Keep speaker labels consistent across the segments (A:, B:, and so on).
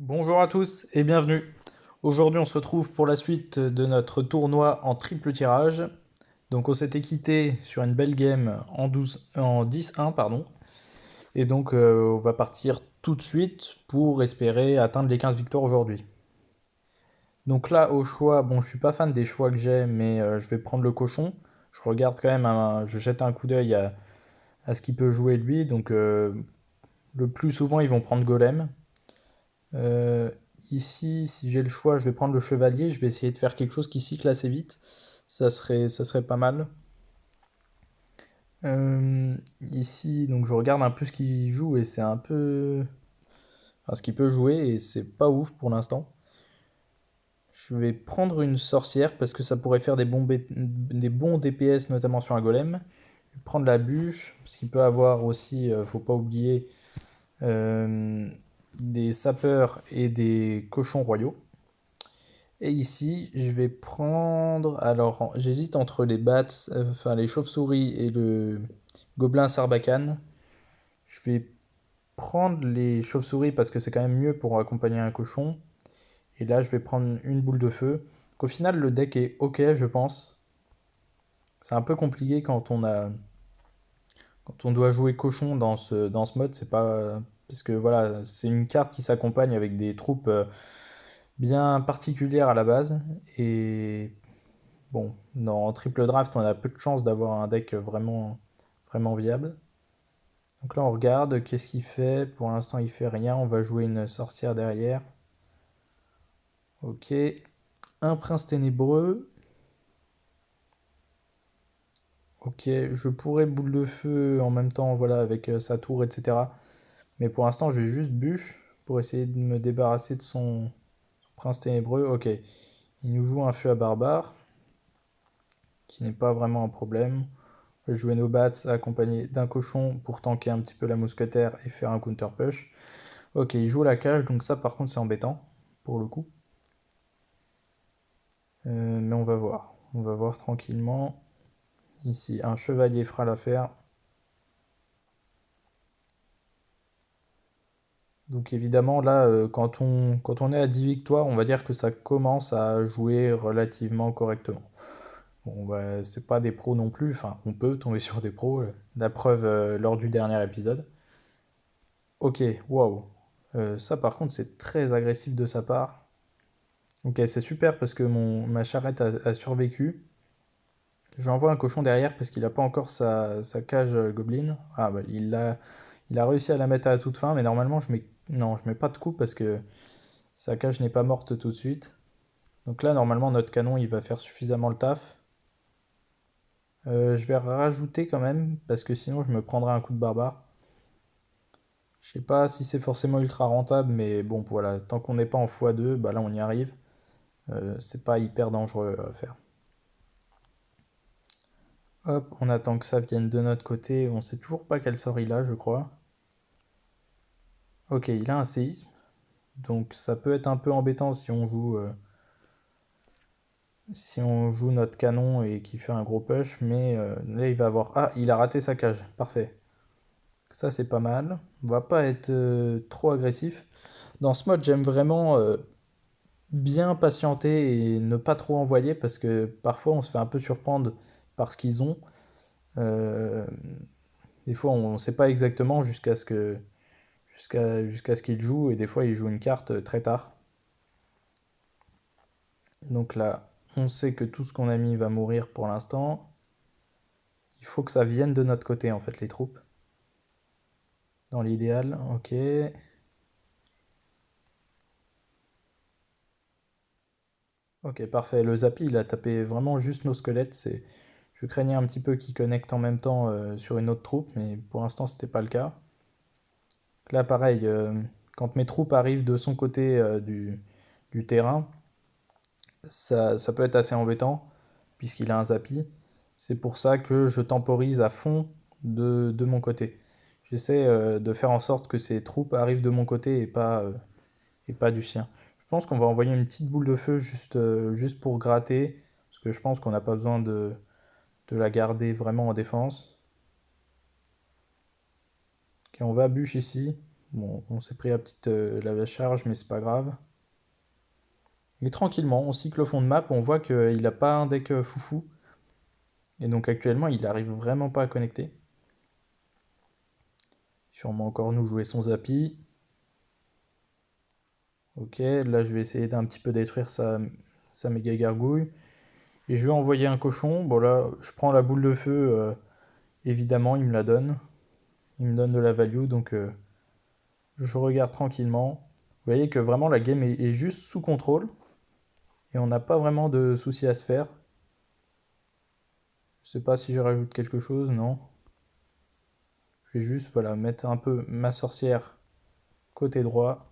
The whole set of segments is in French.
A: Bonjour à tous et bienvenue. Aujourd'hui, on se retrouve pour la suite de notre tournoi en triple tirage. Donc, on s'était quitté sur une belle game en 10-1, pardon. Et donc, on va partir tout de suite pour espérer atteindre les 15 victoires aujourd'hui. Donc là, au choix, bon, je suis pas fan des choix que j'ai, mais je vais prendre le cochon. Je regarde quand même, je jette un coup d'œil à ce qu'il peut jouer lui. Donc, le plus souvent, ils vont prendre golem. Euh, Ici, si j'ai le choix, je vais prendre le chevalier. Je vais essayer de faire quelque chose qui cycle assez vite. Ça serait pas mal. Ici, donc je regarde un peu ce qu'il joue et c'est un peu. Enfin, ce qu'il peut jouer et c'est pas ouf pour l'instant. Je vais prendre une sorcière parce que ça pourrait faire des bons DPS, notamment sur un golem. Je vais prendre la bûche, parce qu'il peut avoir aussi, faut pas oublier, euh, des sapeurs et des cochons royaux. Et ici, je vais prendre. Alors, j'hésite entre les bats, enfin les chauves-souris et le gobelin sarbacane. Je vais prendre les chauves-souris parce que c'est quand même mieux pour accompagner un cochon. Et là, je vais prendre une boule de feu. Donc, au final, le deck est ok, je pense. C'est un peu compliqué quand on doit jouer cochon dans ce mode. C'est pas. Parce que voilà, c'est une carte qui s'accompagne avec des troupes bien particulières à la base. Et bon, dans triple draft, on a peu de chances d'avoir un deck vraiment, vraiment viable. Donc là, on regarde qu'est-ce qu'il fait. Pour l'instant, il fait rien. On va jouer une sorcière derrière. Ok. Un prince ténébreux. Ok, je pourrais boule de feu en même temps, voilà, avec sa tour, etc. Mais pour l'instant, je vais juste bûche pour essayer de me débarrasser de son prince ténébreux. Ok, il nous joue un feu à barbare, qui n'est pas vraiment un problème. On va jouer nos bats accompagnés d'un cochon pour tanker un petit peu la mousquetaire et faire un counter push. Ok, il joue la cage, donc ça par contre c'est embêtant, pour le coup. Mais on va voir. On va voir tranquillement. Ici, un chevalier fera l'affaire. Donc évidemment, là, quand on est à 10 victoires, on va dire que ça commence à jouer relativement correctement. Bon, bah, c'est pas des pros non plus, enfin, on peut tomber sur des pros, la preuve lors du dernier épisode. Ok, waouh. Ça par contre, c'est très agressif de sa part. Ok, c'est super parce que ma charrette a survécu. J'envoie un cochon derrière parce qu'il n'a pas encore sa cage Goblin. Ah bah il a réussi à la mettre à la toute fin, mais normalement non, je mets pas de coup parce que sa cage n'est pas morte tout de suite. Donc là normalement notre canon il va faire suffisamment le taf. Je vais rajouter quand même parce que sinon je me prendrai un coup de barbare. Je sais pas si c'est forcément ultra rentable, mais bon voilà, tant qu'on n'est pas en x2, bah là on y arrive. C'est pas hyper dangereux à faire. Hop, on attend que ça vienne de notre côté. On sait toujours pas quel sort il a, je crois. Ok, il a un séisme. Donc ça peut être un peu embêtant si on joue notre canon et qu'il fait un gros push. Mais là, il va avoir. Ah, il a raté sa cage. Parfait. Ça, c'est pas mal. On va pas être trop agressif. Dans ce mode, j'aime vraiment bien patienter et ne pas trop envoyer parce que parfois, on se fait un peu surprendre par ce qu'ils ont. Euh, des fois, on ne sait pas exactement jusqu'à ce qu'il joue, et des fois il joue une carte très tard. Donc là, on sait que tout ce qu'on a mis va mourir pour l'instant. Il faut que ça vienne de notre côté en fait, les troupes. Dans l'idéal, ok. Ok, parfait. Le Zapi, il a tapé vraiment juste nos squelettes. Je craignais un petit peu qu'il connecte en même temps sur une autre troupe, mais pour l'instant, c'était pas le cas. Là, pareil, quand mes troupes arrivent de son côté du terrain, ça peut être assez embêtant, puisqu'il a un Zapi. C'est pour ça que je temporise à fond de mon côté. J'essaie de faire en sorte que ces troupes arrivent de mon côté et pas du sien. Je pense qu'on va envoyer une petite boule de feu juste pour gratter, parce que je pense qu'on n'a pas besoin de la garder vraiment en défense. Ok, on va bûche ici. Bon, on s'est pris la charge, mais c'est pas grave. Et tranquillement, on cycle au fond de map, on voit qu'il n'a pas un deck foufou. Et donc actuellement, il arrive vraiment pas à connecter. Sûrement encore nous jouer son Zappy. Ok, là je vais essayer d'un petit peu détruire sa méga gargouille. Et je vais envoyer un cochon. Bon là, je prends la boule de feu. Évidemment, il me la donne. Il me donne de la value, donc je regarde tranquillement. Vous voyez que vraiment la game est juste sous contrôle. Et on n'a pas vraiment de soucis à se faire. Je sais pas si je rajoute quelque chose, non. Je vais juste voilà, mettre un peu ma sorcière côté droit.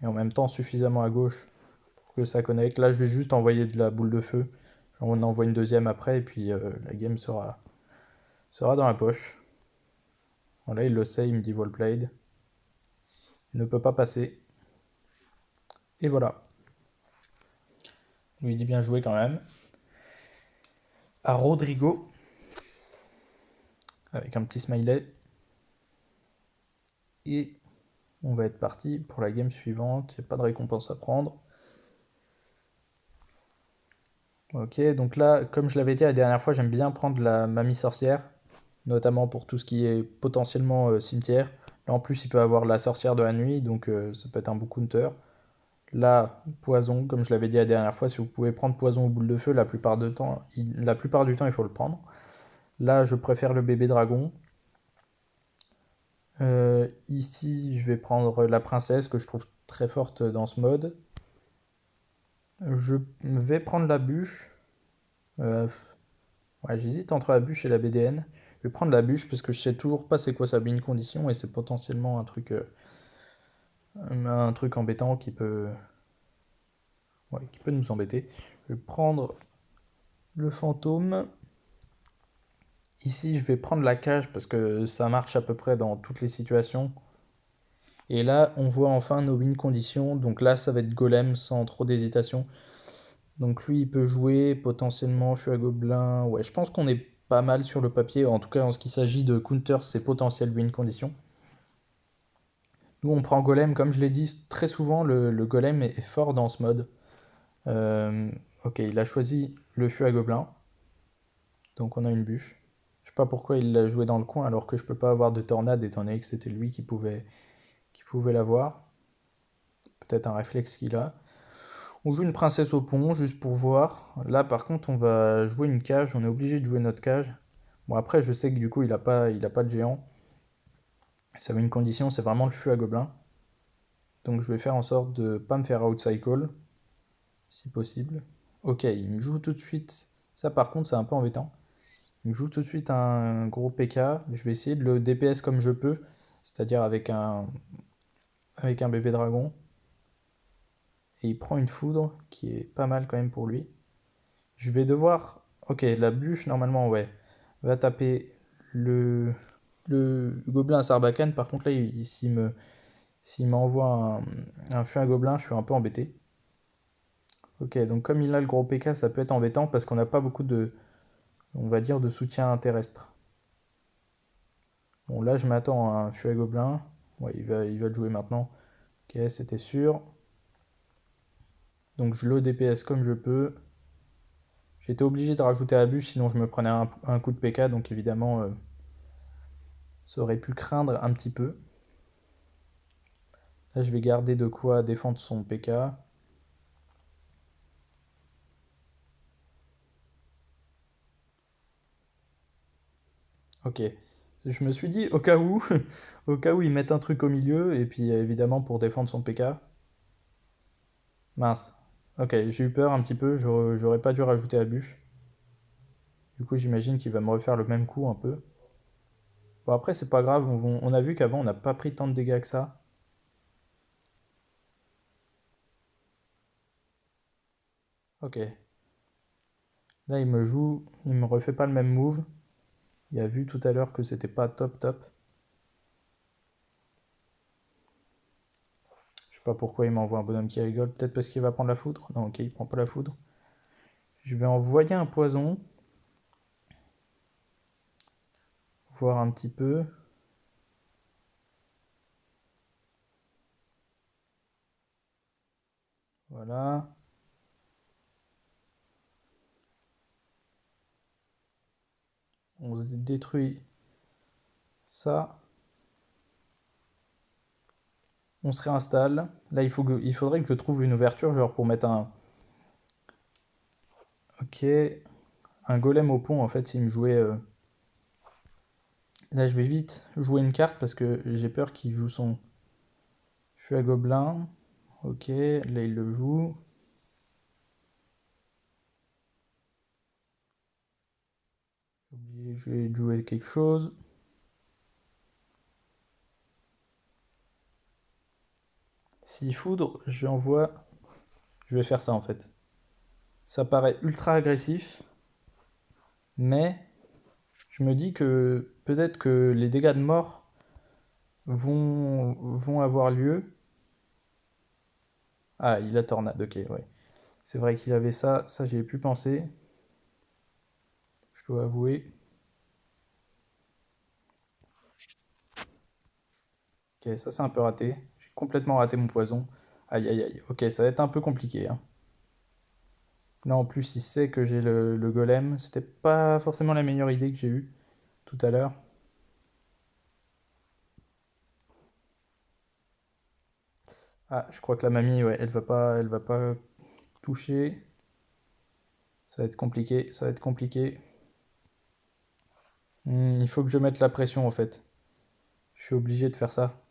A: Et en même temps suffisamment à gauche pour que ça connecte. Là, je vais juste envoyer de la boule de feu. On envoie une deuxième après et puis la game sera dans la poche. Voilà, il le sait, il me dit well played. Il ne peut pas passer. Et voilà. Il dit bien joué quand même. À Rodrigo. Avec un petit smiley. Et on va être parti pour la game suivante. Il n'y a pas de récompense à prendre. Ok, donc là, comme je l'avais dit la dernière fois, j'aime bien prendre la mamie sorcière, notamment pour tout ce qui est potentiellement cimetière. Là, en plus, il peut avoir la sorcière de la nuit, donc ça peut être un bon counter. Là, poison, comme je l'avais dit la dernière fois, si vous pouvez prendre poison aux boules de feu, la plupart du temps, il faut le prendre. Là, je préfère le bébé dragon. Ici, je vais prendre la princesse, que je trouve très forte dans ce mode. Je vais prendre la bûche. Euh, Ouais, j'hésite entre la bûche et la BDN. Je vais prendre la bûche parce que je sais toujours pas c'est quoi sa win condition et c'est potentiellement un truc embêtant ouais, qui peut nous embêter. Je vais prendre le fantôme. Ici, je vais prendre la cage parce que ça marche à peu près dans toutes les situations. Et là, on voit enfin nos win conditions. Donc là, ça va être golem sans trop d'hésitation. Donc lui, il peut jouer potentiellement feu à gobelin. Ouais, je pense qu'on est pas mal sur le papier. En tout cas, en ce qui s'agit de counter, c'est potentiel win conditions. Nous, on prend Golem, comme je l'ai dit très souvent, le Golem est fort dans ce mode. Euh, ok, il a choisi le feu à gobelin, donc on a une bûche. Je sais pas pourquoi il l'a joué dans le coin alors que je peux pas avoir de tornade étant donné que c'était lui qui pouvait l'avoir. Peut-être un réflexe qu'il a. On joue une princesse au pont juste pour voir. Là par contre on va jouer une cage, on est obligé de jouer notre cage. Bon après je sais que du coup il a pas de géant. Ça met une condition, c'est vraiment le feu à gobelin. Donc je vais faire en sorte de pas me faire outcycle, si possible. Ok, il me joue tout de suite. Ça, par contre, c'est un peu embêtant. Il me joue tout de suite un gros PK. Je vais essayer de le DPS comme je peux, c'est-à-dire avec un bébé dragon. Et il prend une foudre qui est pas mal quand même pour lui. Je vais devoir. Ok, la bûche, normalement, ouais, va taper le gobelin à Sarbacane. Par contre, là, s'il m'envoie un feu à gobelin, je suis un peu embêté. Ok, donc comme il a le gros PK, ça peut être embêtant parce qu'on n'a pas beaucoup on va dire, de soutien terrestre. Bon, là, je m'attends à un fuet gobelin. Ouais, il va le jouer maintenant. Ok, c'était sûr. Donc, je le DPS comme je peux. J'étais obligé de rajouter la bûche, sinon je me prenais un coup de PK. Donc, évidemment, ça aurait pu craindre un petit peu. Là, je vais garder de quoi défendre son PK. Ok. Je me suis dit, au cas où, au cas où ils mettent un truc au milieu, et puis évidemment pour défendre son PK. Mince. Ok, j'ai eu peur un petit peu, j'aurais pas dû rajouter la bûche. Du coup, j'imagine qu'il va me refaire le même coup un peu. Bon, après, c'est pas grave, on a vu qu'avant, on n'a pas pris tant de dégâts que ça. Ok. Là, il me refait pas le même move. Il a vu tout à l'heure que c'était pas top top. Je sais pas pourquoi il m'envoie un bonhomme qui rigole. Peut-être parce qu'il va prendre la foudre. Non, ok, il prend pas la foudre. Je vais envoyer un poison. Voir un petit peu. Voilà. On détruit ça. On se réinstalle. Là, il faudrait que je trouve une ouverture, genre pour mettre un... Ok. Un golem au pont, en fait, s'il me jouait... Là, je vais vite jouer une carte parce que j'ai peur qu'il joue son... Je suis à gobelin. Ok, là, il le joue. Je vais jouer quelque chose. S'il foudre, j'envoie... Je vais faire ça, en fait. Ça paraît ultra agressif, mais je me dis que peut-être que les dégâts de mort vont avoir lieu. Ah, il a tornade, ok, ouais. C'est vrai qu'il avait ça, ça j'y ai pu penser, je dois avouer. Ok, ça c'est un peu raté. J'ai complètement raté mon poison. Aïe aïe aïe, ok, ça va être un peu compliqué, hein. Là en plus il sait que j'ai le golem. C'était pas forcément la meilleure idée que j'ai eue tout à l'heure. Ah, je crois que la mamie, ouais, elle va pas toucher. Ça va être compliqué, ça va être compliqué. Il faut que je mette la pression en fait. Je suis obligé de faire ça.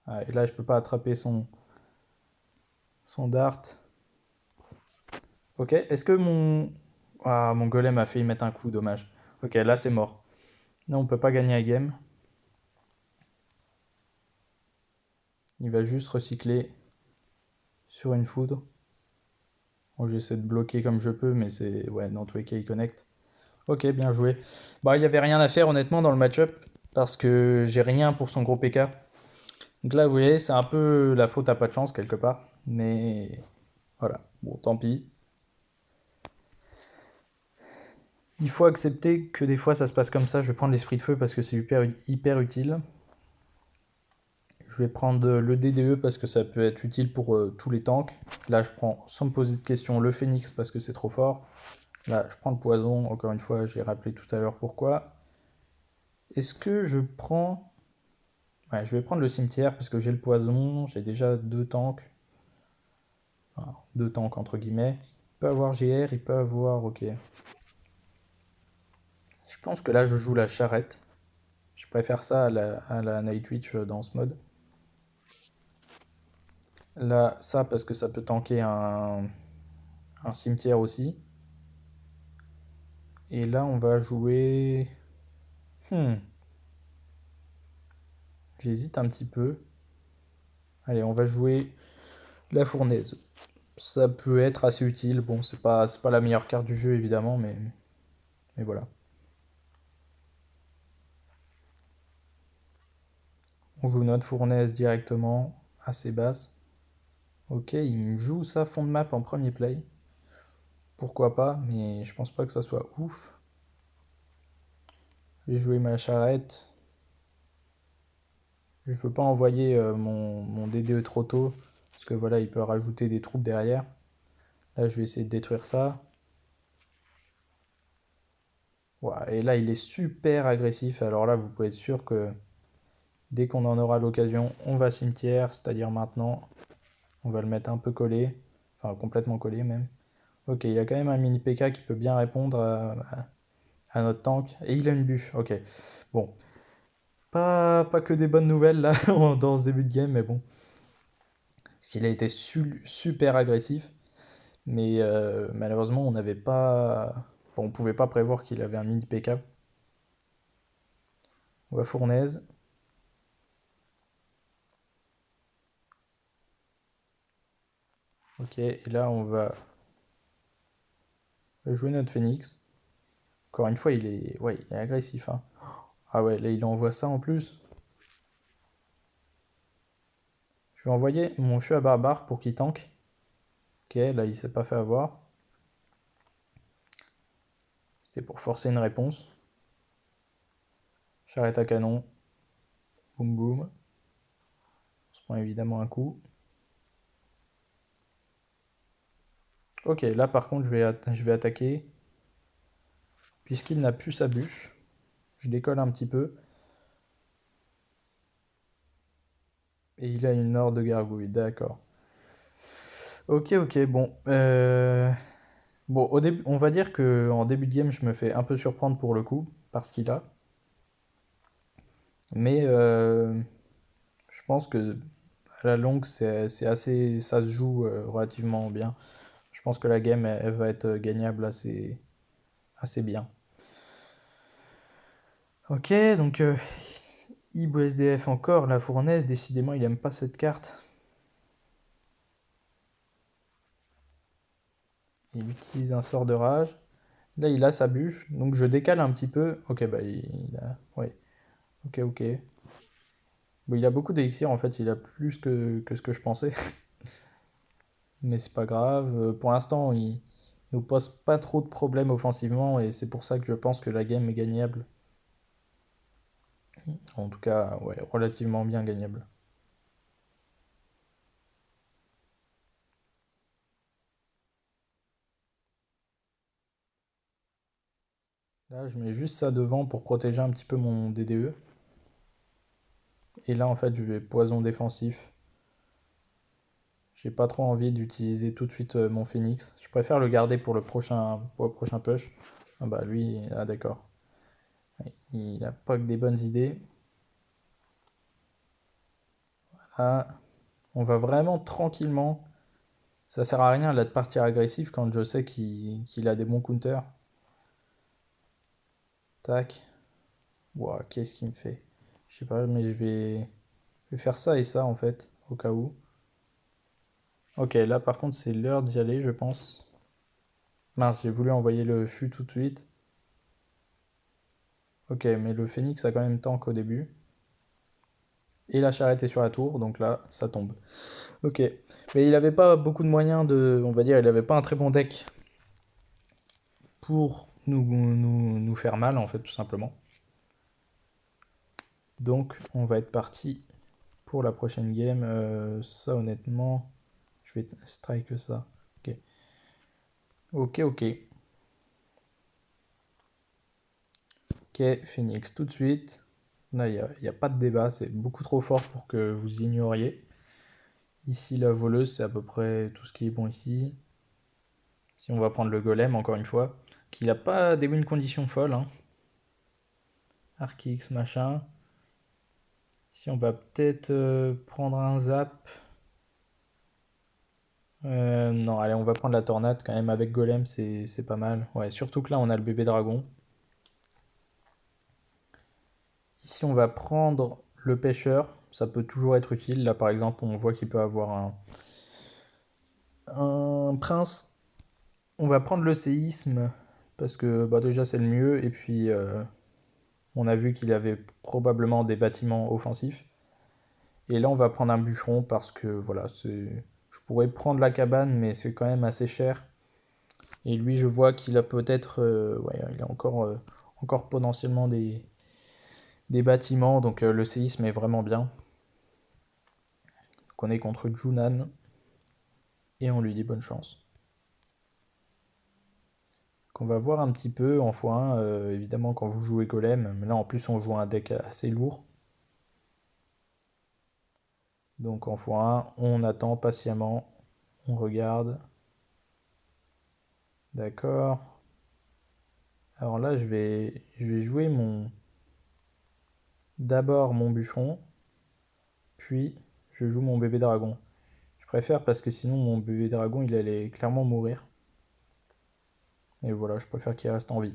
A: Ah, et là je peux pas attraper son dart. Ok, est-ce que mon... Ah, mon golem a fait y mettre un coup, dommage. Ok, là c'est mort. Là on peut pas gagner la game. Il va juste recycler sur une foudre. Bon, j'essaie de bloquer comme je peux, mais c'est... Ouais, dans tous les cas il connecte. Ok, bien joué. Bah, il n'y avait rien à faire honnêtement dans le match-up, parce que j'ai rien pour son gros PK. Donc là, vous voyez, c'est un peu la faute à pas de chance quelque part. Mais voilà, bon, tant pis. Il faut accepter que des fois ça se passe comme ça. Je vais prendre l'esprit de feu parce que c'est hyper utile. Je vais prendre le DDE parce que ça peut être utile pour tous les tanks. Là, je prends sans me poser de questions le phénix parce que c'est trop fort. Là, je prends le poison. Encore une fois, j'ai rappelé tout à l'heure pourquoi. Est-ce que je prends... Ouais, je vais prendre le cimetière parce que j'ai le poison. J'ai déjà deux tanks. Enfin, deux tanks entre guillemets. Il peut avoir GR, il peut avoir... Ok. Je pense que là, je joue la charrette. Je préfère ça à la Nightwitch dans ce mode. Là, ça parce que ça peut tanker un cimetière aussi. Et là, on va jouer... Hmm, j'hésite un petit peu. Allez, on va jouer la fournaise. Ça peut être assez utile. Bon, c'est pas la meilleure carte du jeu, évidemment, mais voilà. On joue notre fournaise directement, assez basse. Ok, il me joue ça fond de map en premier play. Pourquoi pas, mais je pense pas que ça soit ouf. Je vais jouer ma charrette. Je veux pas envoyer mon DDE trop tôt, parce que voilà, il peut rajouter des troupes derrière. Là, je vais essayer de détruire ça. Ouah, et là, il est super agressif. Alors là, vous pouvez être sûr que dès qu'on en aura l'occasion, on va cimetière, c'est-à-dire maintenant. On va le mettre un peu collé, enfin complètement collé même. Ok, il a quand même un mini PK qui peut bien répondre à notre tank. Et il a une bûche, ok. Bon, pas que des bonnes nouvelles là dans ce début de game, mais bon. Parce qu'il a été super agressif. Mais malheureusement, on n'avait pas. Bon, on pouvait pas prévoir qu'il avait un mini PK. On va fournaise. Ok, et là on va jouer notre phénix. Encore une fois, ouais, il est agressif, hein. Ah ouais, là il envoie ça en plus. Je vais envoyer mon feu à barbare pour qu'il tank. Ok, là il s'est pas fait avoir. C'était pour forcer une réponse. Charrette à canon. Boum boum. prend évidemment un coup. Ok, là par contre je vais attaquer. Puisqu'il n'a plus sa bûche, je décolle un petit peu. Et il a une horde de gargouilles, d'accord. Ok, ok, bon. Bon, au début, on va dire que en début de game, je me fais un peu surprendre pour le coup, parce qu'il a. Mais je pense que à la longue, c'est assez, ça se joue relativement bien. Je pense que la game, elle va être gagnable assez bien. Ok, donc IBSDF encore, la fournaise, décidément, il aime pas cette carte. Il utilise un sort de rage. Là, il a sa bûche, donc je décale un petit peu. Ok, bah il a... Ouais, ok, ok. Bon, il a beaucoup d'élixir, en fait, il a plus que ce que je pensais. Mais c'est pas grave. Pour l'instant, il nous pose pas trop de problèmes offensivement, et c'est pour ça que je pense que la game est gagnable. En tout cas, ouais, relativement bien gagnable. Là, je mets juste ça devant pour protéger un petit peu mon DDE. Et là, en fait, je vais poison défensif. J'ai pas trop envie d'utiliser tout de suite mon phoenix. Je préfère le garder pour le prochain push. Ah bah lui, ah d'accord. Il a pas que des bonnes idées. Ah, on va vraiment tranquillement. Ça sert à rien là de partir agressif quand je sais qu'il a des bons counters. Tac. Ouah, qu'est-ce qu'il me fait? Je sais pas, mais je vais faire ça et ça en fait, au cas où. Ok, là par contre c'est l'heure d'y aller, je pense. Mince, j'ai voulu envoyer le fût tout de suite. Ok, mais le phénix a quand même tank au début. Et la charrette est sur la tour, donc là, ça tombe. Ok. Mais il avait pas beaucoup de moyens de... On va dire, il avait pas un très bon deck pour nous faire mal, en fait, tout simplement. Donc, on va être parti pour la prochaine game. Ça, honnêtement, je vais strike ça. Ok. Ok, ok. Ok, Phoenix tout de suite. Là, il y a pas de débat, c'est beaucoup trop fort pour que vous ignoriez. Ici, la voleuse, c'est à peu près tout ce qui est bon ici. Si on va prendre le golem, encore une fois, qu'il n'a pas des win conditions folles, hein. Arc machin. Si on va peut-être prendre un zap. Non, allez, on va prendre la tornade quand même avec golem, c'est pas mal. Ouais, surtout que là, on a le bébé dragon. Ici, on va prendre le pêcheur. Ça peut toujours être utile. Là, par exemple, on voit qu'il peut avoir un prince. On va prendre le séisme parce que bah, déjà, c'est le mieux. Et puis, on a vu qu'il avait probablement des bâtiments offensifs. Et là, on va prendre un bûcheron parce que voilà, je pourrais prendre la cabane, mais c'est quand même assez cher. Et lui, je vois qu'il a peut-être, ouais, il a encore potentiellement des bâtiments, donc le séisme est vraiment bien. Donc on est contre Junan et on lui dit bonne chance. Donc on va voir un petit peu en x1, évidemment quand vous jouez Golem, mais là en plus on joue un deck assez lourd. Donc en x1, on attend patiemment, on regarde. D'accord. Alors là, je vais jouer d'abord mon bûcheron, puis je joue mon bébé dragon. Je préfère parce que sinon mon bébé dragon il allait clairement mourir. Et voilà, je préfère qu'il reste en vie.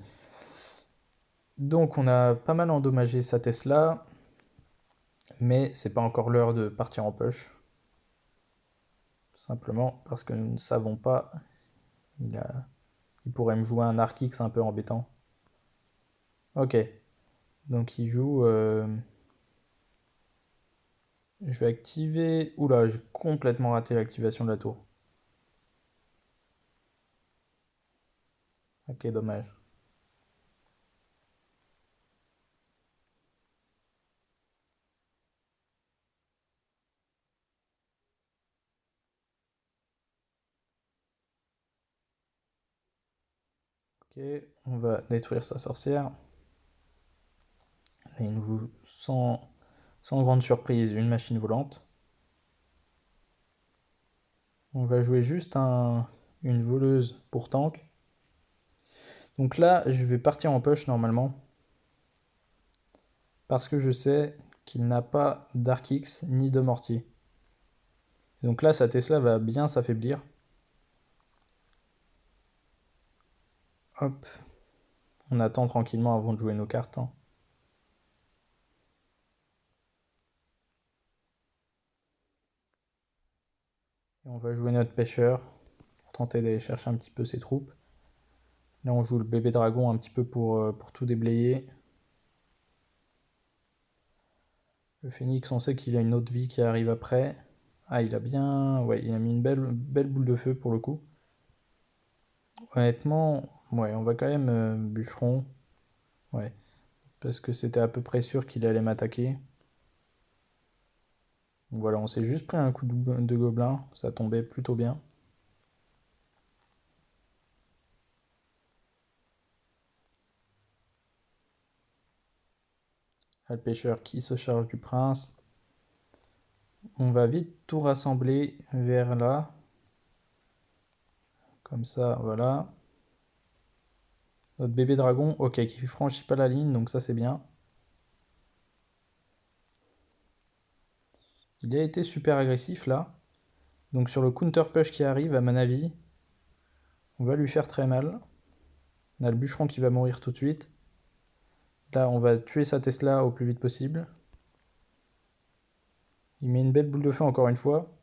A: Donc on a pas mal endommagé sa Tesla, mais c'est pas encore l'heure de partir en push. Simplement parce que nous ne savons pas. Il pourrait me jouer un Archix un peu embêtant. Ok, donc il joue. Je vais activer. Oula, j'ai complètement raté l'activation de la tour. Ok, dommage. Ok, on va détruire sa sorcière. Et il nous joue sans grande surprise une machine volante. On va jouer juste une voleuse pour tank. Donc là, je vais partir en push normalement. Parce que je sais qu'il n'a pas Dark X ni de mortier. Donc là, sa Tesla va bien s'affaiblir. Hop. On attend tranquillement avant de jouer nos cartes, hein. Et on va jouer notre pêcheur pour tenter d'aller chercher un petit peu ses troupes. Là, on joue le bébé dragon un petit peu pour tout déblayer. Le phénix, on sait qu'il a une autre vie qui arrive après. Ah, il a bien... Ouais, il a mis une belle boule de feu pour le coup. Honnêtement, ouais, on va quand même bûcheron. Ouais, parce que c'était à peu près sûr qu'il allait m'attaquer. Voilà, on s'est juste pris un coup de gobelin. Ça tombait plutôt bien. Là, le pêcheur qui se charge du prince. On va vite tout rassembler vers là. Comme ça, voilà. Notre bébé dragon, ok, qui franchit pas la ligne, donc ça c'est bien. Il a été super agressif là. Donc sur le counter push qui arrive, à mon avis, on va lui faire très mal. On a le bûcheron qui va mourir tout de suite. Là, on va tuer sa Tesla au plus vite possible. Il met une belle boule de feu encore une fois.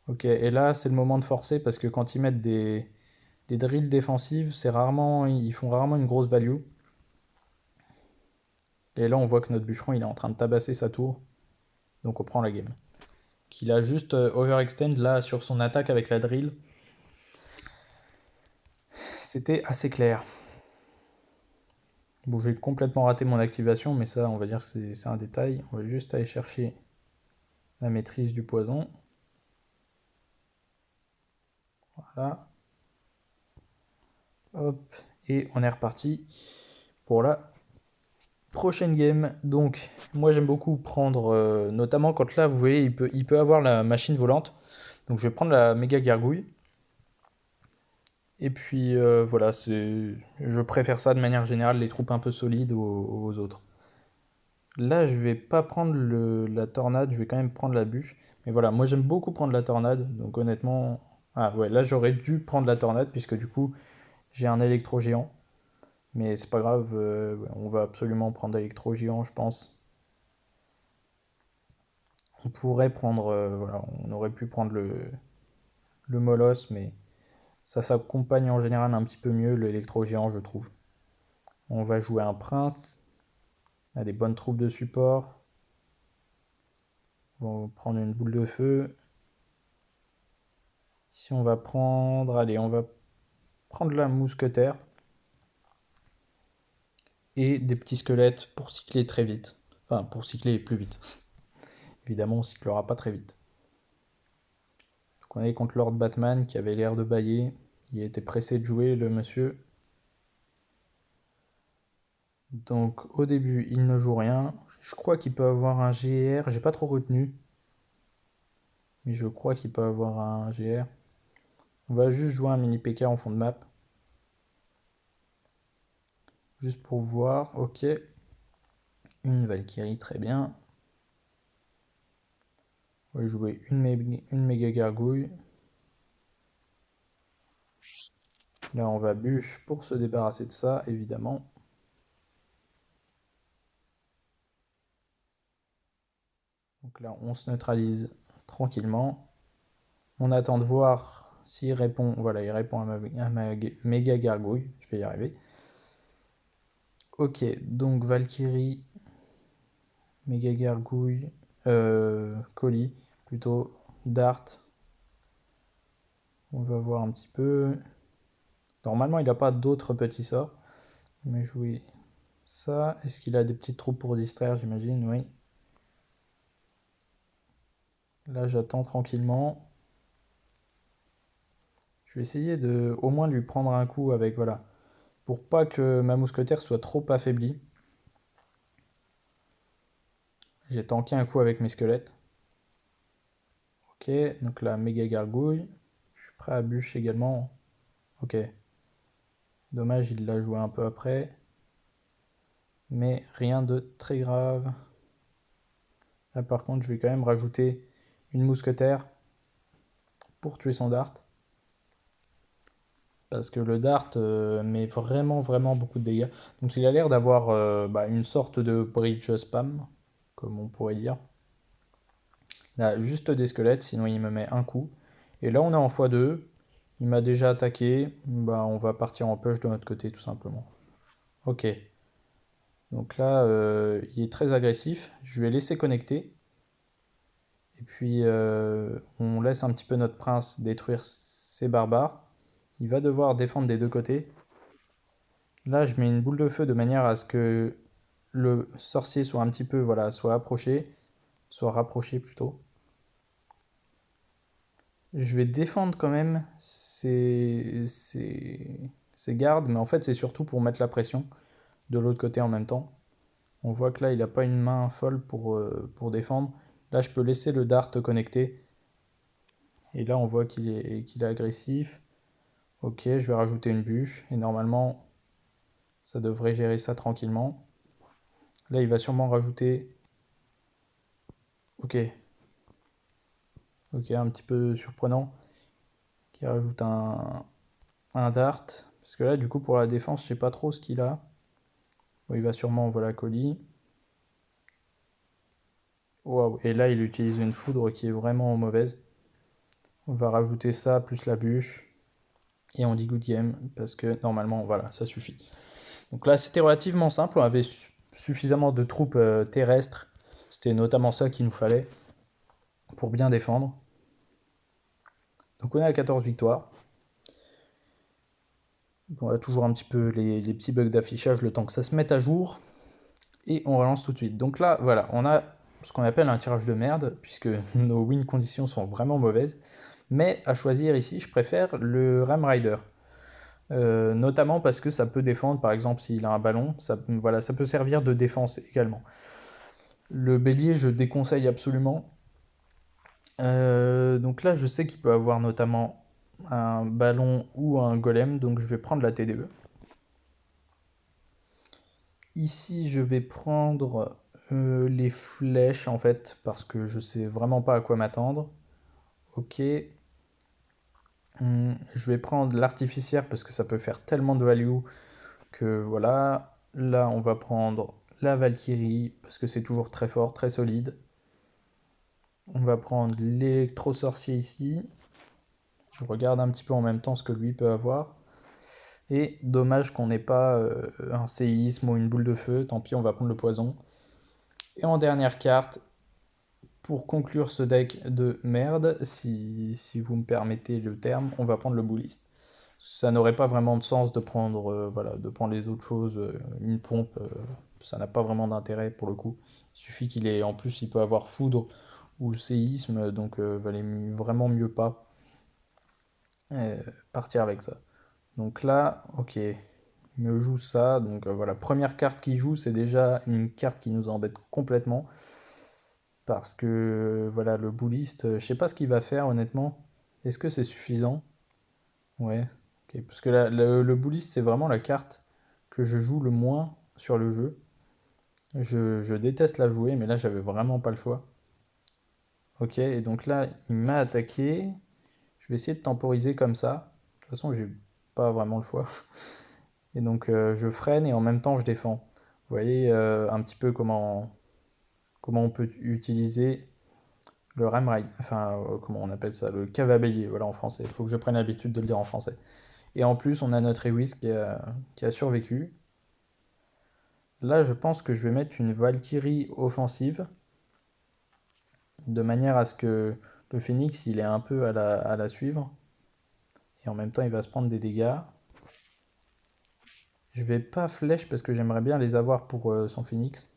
A: Ok, et là, c'est le moment de forcer parce que quand ils mettent des drills défensives, ils font rarement une grosse value. Et là, on voit que notre bûcheron, il est en train de tabasser sa tour. Donc on prend la game. Qu'il a juste overextend là sur son attaque avec la drill. C'était assez clair. Bon, j'ai complètement raté mon activation, mais ça, on va dire que c'est un détail. On va juste aller chercher la maîtrise du poison. Voilà. Hop. Et on est reparti pour la prochaine game. Donc, moi j'aime beaucoup prendre, notamment quand là, vous voyez, il peut avoir la machine volante. Donc je vais prendre la méga gargouille. Et puis voilà, je préfère ça de manière générale, les troupes un peu solides aux autres. Là, je vais pas prendre la tornade, je vais quand même prendre la bûche. Mais voilà, moi j'aime beaucoup prendre la tornade, donc honnêtement... Ah ouais, là j'aurais dû prendre la tornade, puisque du coup j'ai un électro géant. Mais c'est pas grave, ouais, on va absolument prendre l'électro géant, je pense. On pourrait prendre... voilà, on aurait pu prendre le molosse, mais ça s'accompagne en général un petit peu mieux, l'électro géant, je trouve. On va jouer un prince, on a des bonnes troupes de support. On va prendre une boule de feu. Si on va prendre... Allez, on va prendre la mousquetaire. Et des petits squelettes pour cycler très vite. Enfin, pour cycler plus vite. Évidemment, on cyclera pas très vite. Donc on est contre Lord Batman qui avait l'air de bailler. Il était pressé de jouer, le monsieur. Donc au début, il ne joue rien. Je crois qu'il peut avoir un GR. J'ai pas trop retenu. Mais je crois qu'il peut avoir un GR. On va juste jouer un mini PK en fond de map. Juste pour voir. Ok. Une Valkyrie, très bien. On va jouer une méga gargouille. Là, on va bûche pour se débarrasser de ça, évidemment. Donc là, on se neutralise tranquillement. On attend de voir s'il répond. Voilà, il répond à ma méga gargouille. Je vais y arriver. Ok, donc Valkyrie, méga gargouille, colis, plutôt, dart. On va voir un petit peu. Normalement, il n'a pas d'autres petits sorts. Mais jouer ça. Est-ce qu'il a des petites troupes pour distraire, j'imagine? Oui. Là, j'attends tranquillement. Je vais essayer de au moins lui prendre un coup avec, voilà, pour pas que ma mousquetaire soit trop affaiblie. J'ai tanké un coup avec mes squelettes. Ok, donc la méga gargouille. Je suis prêt à bûche également. Ok. Dommage, il l'a joué un peu après. Mais rien de très grave. Là par contre, je vais quand même rajouter une mousquetaire pour tuer son dart. Parce que le dart met vraiment vraiment beaucoup de dégâts. Donc il a l'air d'avoir une sorte de bridge spam, comme on pourrait dire. Là, juste des squelettes, sinon il me met un coup. Et là on est en x2. Il m'a déjà attaqué. Bah, on va partir en push de notre côté tout simplement. Ok. Donc là, il est très agressif. Je vais laisser connecter. Et puis on laisse un petit peu notre prince détruire ses barbares. Il va devoir défendre des deux côtés. Là, je mets une boule de feu de manière à ce que le sorcier soit un petit peu, voilà, soit rapproché plutôt. Je vais défendre quand même ces gardes, mais en fait, c'est surtout pour mettre la pression de l'autre côté en même temps. On voit que là, il n'a pas une main folle pour défendre. Là, je peux laisser le dart connecter. Et là, on voit qu'il est agressif. Ok, je vais rajouter une bûche. Et normalement, ça devrait gérer ça tranquillement. Là, il va sûrement rajouter... Ok, ok, un petit peu surprenant. Qui rajoute un dart. Parce que là, du coup, pour la défense, je sais pas trop ce qu'il a. Bon, il va sûrement, voilà, colis. Waouh, et là, il utilise une foudre qui est vraiment mauvaise. On va rajouter ça, plus la bûche. Et on dit good game, parce que normalement, voilà, ça suffit. Donc là, c'était relativement simple. On avait suffisamment de troupes terrestres. C'était notamment ça qu'il nous fallait pour bien défendre. Donc on est à 14 victoires. On a toujours un petit peu les petits bugs d'affichage le temps que ça se mette à jour. Et on relance tout de suite. Donc là, voilà, on a ce qu'on appelle un tirage de merde, puisque nos win conditions sont vraiment mauvaises. Mais à choisir ici, je préfère le Ram Rider. Notamment parce que ça peut défendre, par exemple, s'il a un ballon, ça, voilà, ça peut servir de défense également. Le bélier, je déconseille absolument. Donc là, je sais qu'il peut avoir notamment un ballon ou un golem, donc je vais prendre la TDE. Ici, je vais prendre les flèches en fait, parce que je sais vraiment pas à quoi m'attendre. Ok. Je vais prendre l'artificière parce que ça peut faire tellement de value que voilà. Là, on va prendre la Valkyrie parce que c'est toujours très fort, très solide. On va prendre l'électro-sorcier ici. Je regarde un petit peu en même temps ce que lui peut avoir. Et dommage qu'on n'ait pas un séisme ou une boule de feu. Tant pis, on va prendre le poison. Et en dernière carte, pour conclure ce deck de merde, si vous me permettez le terme, on va prendre le bouliste. Ça n'aurait pas vraiment de sens de prendre, voilà, de prendre les autres choses, une pompe, ça n'a pas vraiment d'intérêt pour le coup. Il suffit qu'il ait, en plus il peut avoir foudre ou séisme, donc valait vraiment mieux pas euh, partir avec ça. Donc là, ok, il me joue ça, donc voilà, première carte qu'il joue, c'est déjà une carte qui nous embête complètement. Parce que voilà, le bouliste, je sais pas ce qu'il va faire honnêtement. Est-ce que c'est suffisant? Ouais. Ok. Parce que le bouliste, c'est vraiment la carte que je joue le moins sur le jeu. Je déteste la jouer, mais là j'avais vraiment pas le choix. Ok, et donc là, il m'a attaqué. Je vais essayer de temporiser comme ça. De toute façon, j'ai pas vraiment le choix. Et donc je freine et en même temps je défends. Vous voyez un petit peu comment on peut utiliser le ramride, enfin, comment on appelle ça, le cavabellier, voilà en français. Il faut que je prenne l'habitude de le dire en français. Et en plus, on a notre Ewis qui a survécu. Là, je pense que je vais mettre une Valkyrie offensive, de manière à ce que le Phoenix, il est un peu à la suivre. Et en même temps, il va se prendre des dégâts. Je vais pas flèche parce que j'aimerais bien les avoir pour son Phoenix.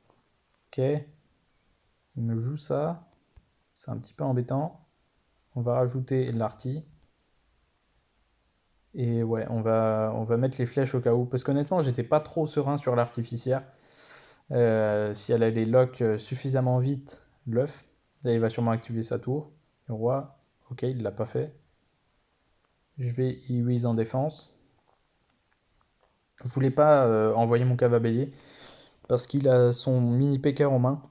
A: Ok, il me joue ça. C'est un petit peu embêtant. On va rajouter l'arty. Et ouais, on va mettre les flèches au cas où. Parce qu'honnêtement, j'étais pas trop serein sur l'artificière. Si elle allait lock suffisamment vite l'œuf, là il va sûrement activer sa tour. Le roi, ok, il l'a pas fait. Je vais Iwiz en défense. Je voulais pas envoyer mon cavalier parce qu'il a son mini PK en main.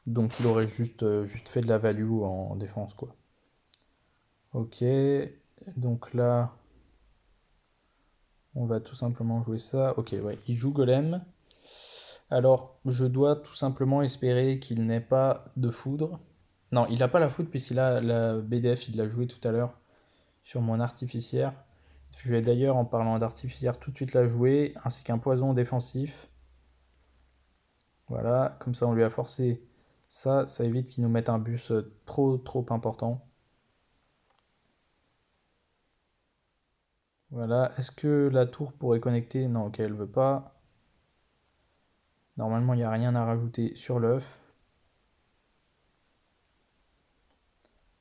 A: Donc il aurait juste fait de la value en défense quoi. Ok, donc là on va tout simplement jouer ça. Ok, ouais, il joue golem. Alors je dois tout simplement espérer qu'il n'ait pas de foudre. Non, il n'a pas la foudre puisqu'il a la BDF, il l'a joué tout à l'heure sur mon artificière. Je vais d'ailleurs, en parlant d'artificière, tout de suite la jouer, ainsi qu'un poison défensif. Voilà, comme ça on lui a forcé ça, ça évite qu'il nous mette un bus trop important. Voilà, est-ce que la tour pourrait connecter? Non, ok, elle veut pas. Normalement, il n'y a rien à rajouter sur l'œuf.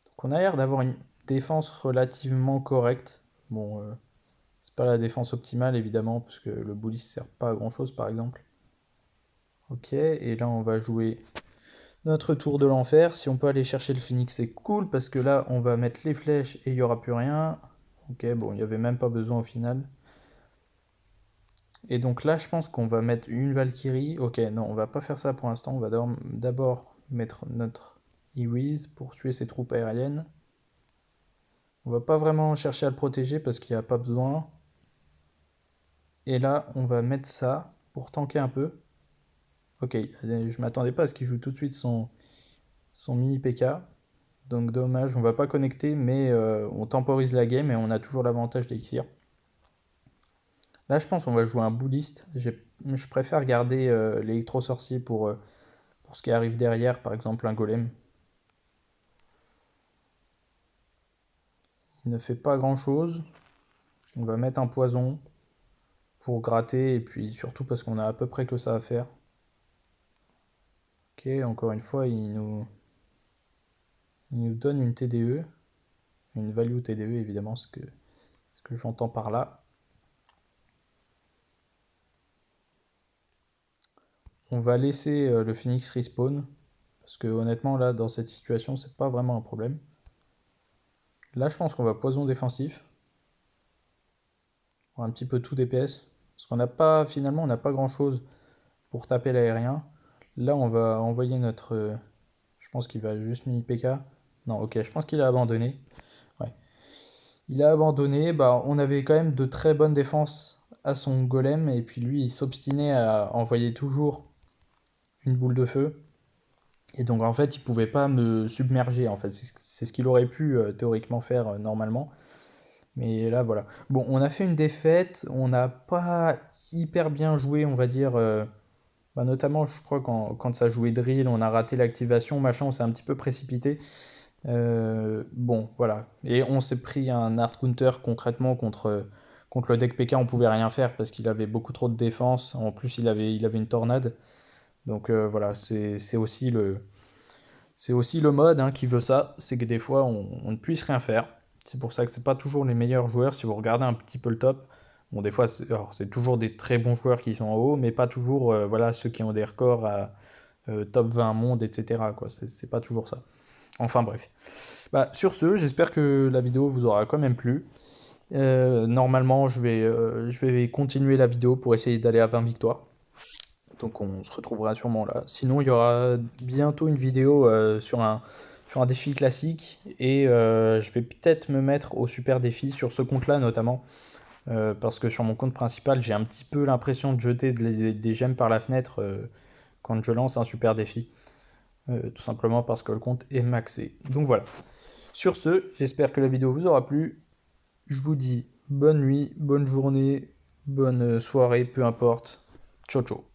A: Donc on a l'air d'avoir une défense relativement correcte. Bon, c'est pas la défense optimale évidemment, parce que le bully sert pas à grand chose par exemple. Ok, et là on va jouer notre tour de l'enfer. Si on peut aller chercher le phoenix, c'est cool, parce que là on va mettre les flèches et il n'y aura plus rien. Ok, bon, il n'y avait même pas besoin au final. Et donc là, je pense qu'on va mettre une Valkyrie. Ok, non, on va pas faire ça pour l'instant. On va d'abord mettre notre Iwiz pour tuer ses troupes aériennes. On va pas vraiment chercher à le protéger parce qu'il n'y a pas besoin. Et là, on va mettre ça pour tanker un peu. Ok, je m'attendais pas à ce qu'il joue tout de suite son mini PK. Donc dommage, on va pas connecter, mais on temporise la game et on a toujours l'avantage d'Elixir. Là, je pense qu'on va jouer un bouliste. Je préfère garder l'électro-sorcier pour ce qui arrive derrière, par exemple un golem. Il ne fait pas grand-chose. On va mettre un poison pour gratter, et puis surtout parce qu'on a à peu près que ça à faire. Ok, encore une fois, il nous donne une TDE. Une value TDE, évidemment, ce que j'entends par là. On va laisser le Phoenix respawn. Parce que honnêtement, là, dans cette situation, c'est pas vraiment un problème. Là, je pense qu'on va poison défensif. Pour un petit peu tout DPS. Parce qu'on n'a pas, finalement, on n'a pas grand chose pour taper l'aérien. Là, on va envoyer notre. Je pense qu'il va juste mini PK. Non, ok, je pense qu'il a abandonné. Ouais. Il a abandonné. Bah, on avait quand même de très bonnes défenses à son golem. Et puis lui, il s'obstinait à envoyer toujours une boule de feu. Et donc en fait, il pouvait pas me submerger. En fait, c'est ce qu'il aurait pu théoriquement faire normalement. Mais là, voilà. Bon, on a fait une défaite. On n'a pas hyper bien joué, on va dire. Bah, notamment, je crois, quand ça jouait drill, on a raté l'activation, machin, on s'est un petit peu précipité. Bon, voilà. Et on s'est pris un hard counter concrètement contre le deck PK, on pouvait rien faire parce qu'il avait beaucoup trop de défense. En plus, il avait une tornade. Donc voilà, c'est aussi le mode hein, qui veut ça, c'est que des fois on ne puisse rien faire. C'est pour ça que c'est pas toujours les meilleurs joueurs. Si vous regardez un petit peu le top, bon des fois c'est toujours des très bons joueurs qui sont en haut, mais pas toujours voilà ceux qui ont des records à top 20 monde, etc. quoi. C'est pas toujours ça. Enfin bref. Bah, sur ce, j'espère que la vidéo vous aura quand même plu. Normalement, je vais continuer la vidéo pour essayer d'aller à 20 victoires. Donc on se retrouvera sûrement là. Sinon, il y aura bientôt une vidéo sur un défi classique. Et je vais peut-être me mettre au super défi sur ce compte-là notamment. Parce que sur mon compte principal, j'ai un petit peu l'impression de jeter des gemmes par la fenêtre quand je lance un super défi. Tout simplement parce que le compte est maxé. Donc voilà. Sur ce, j'espère que la vidéo vous aura plu. Je vous dis bonne nuit, bonne journée, bonne soirée, peu importe. Ciao ciao.